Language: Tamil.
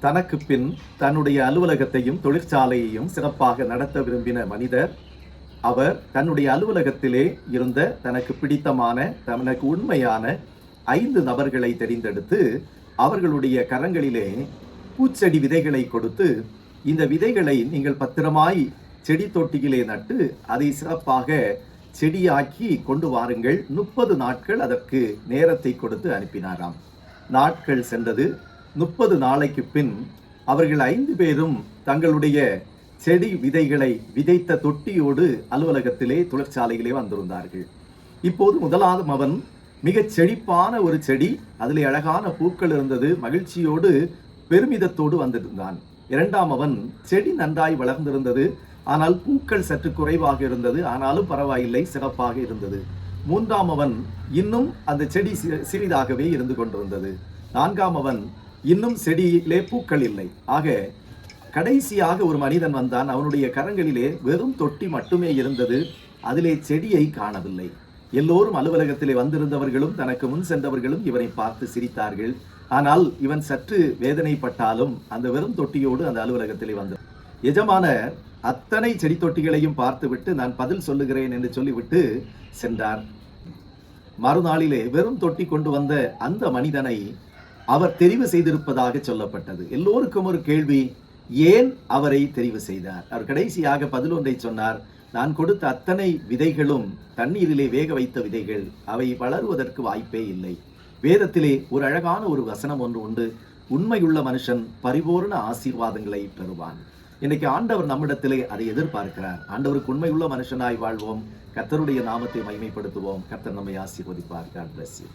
தனக்கு பின் தன்னுடைய அலுவலகத்தையும் தொழிற்சாலையையும் சிறப்பாக நடத்த விரும்பின மனிதர். அவர் தன்னுடைய அலுவலகத்திலே இருந்த தனக்கு பிடித்தமான தனக்கு உண்மையான 5 நபர்களை தெரிந்தெடுத்து அவர்களுடைய கரங்களிலே பூச்செடி விதைகளை கொடுத்து, இந்த விதைகளை நீங்கள் பத்திரமாய் செடி தொட்டியிலே நட்டு அதை சிறப்பாக செடியாக்கி கொண்டு வாருங்கள். 30 நாட்கள் அதற்கு நேரத்தை கொடுத்து அனுப்பினாராம். நாட்கள் சென்றது. 30 நாளைக்கு பின் அவர்கள் 5 பேரும் தங்களுடைய செடி விதைகளை விதைத்த தொட்டியோடு அலுவலகத்திலே தொழிற்சாலையிலே வந்திருந்தார்கள். இப்போது முதலாவது அவன் மிகச் செழிப்பான ஒரு செடி, அதிலே அழகான பூக்கள் இருந்தது, மகிழ்ச்சியோடு பெருமிதத்தோடு வந்திருந்தான். 2ஆம் அவன் செடி நன்றாய் வளர்ந்திருந்தது, ஆனால் பூக்கள் சற்று குறைவாக இருந்தது, ஆனாலும் பரவாயில்லை, சிறப்பாக இருந்தது. 3ஆம் அவன் இன்னும் அந்த செடி சிறிதாகவே இருந்து கொண்டிருந்தது. 4ஆம் அவன் இன்னும் செடியிலே பூக்கள் இல்லை. ஆக கடைசியாக ஒரு மனிதன் வந்தான். அவனுடைய கரங்களிலே வெறும் தொட்டி மட்டுமே இருந்தது, அதிலே செடியை காணவில்லை. எல்லோரும் அலுவலகத்திலே வந்திருந்தவர்களும் தனக்கு முன் சென்றவர்களும் இவனை பார்த்து சிரித்தார்கள். ஆனால் இவன் சற்று வேதனைப்பட்டாலும் அந்த வெறும் தொட்டியோடு அந்த அலுவலகத்திலே வந்தான். எஜமானர் அத்தனை செடி தொட்டிகளையும் பார்த்துவிட்டு நான் பதில் சொல்லுகிறேன் என்று சொல்லிவிட்டு சென்றார். மறுநாளிலே வெறும் தொட்டி கொண்டு வந்த அந்த மனிதனை அவர் தெரிவு செய்திருப்பதாக சொல்லப்பட்டது. எல்லோருக்கும் ஒரு கேள்வி, ஏன் அவரை தெரிவு செய்தார்? அவர் கடைசியாக பதில் ஒன்றை சொன்னார். நான் கொடுத்த அத்தனை விதைகளும் தண்ணீரிலே வேக வைத்த விதைகள், அவை வளருவதற்கு வாய்ப்பே இல்லை. வேதத்திலே ஒரு அழகான ஒரு வசனம் ஒன்று உண்டு, உண்மையுள்ள மனுஷன் பரிபூர்ண ஆசீர்வாதங்களை பெறுவான். இன்னைக்கு ஆண்டவர் நம்மிடத்திலே அதை எதிர்பார்க்கிறார். ஆண்டவருக்கு உண்மையுள்ள மனுஷனாய் வாழ்வோம், கர்த்தருடைய நாமத்தை மகிமைப்படுத்துவோம். கர்த்தர் நம்மை ஆசீர்வதிப்பார். God bless you.